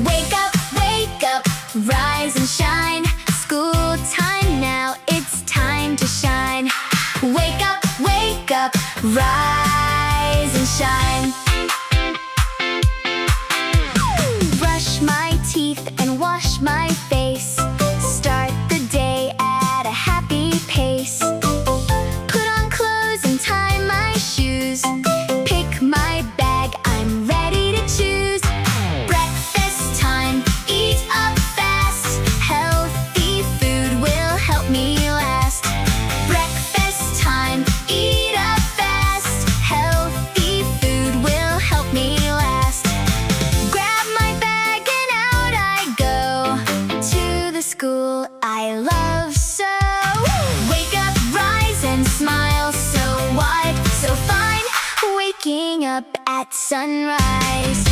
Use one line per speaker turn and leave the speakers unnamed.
wake up, rise and shine. School time now, it's time to shine. Wake up, rise and shine. Brush my teeth and wash my face. Start the day at a happy pace. Put on clothes and tie my shoes. Pick my bag, I'm ready to choose. Breakfast time, eat up fast. Healthy food will help me last. Breakfast time, eat up fast. Healthy food will help me last. Grab my bag and out I go to the school I love so. Wake up, rise and smile, so wide, so fine. Waking up at sunrise.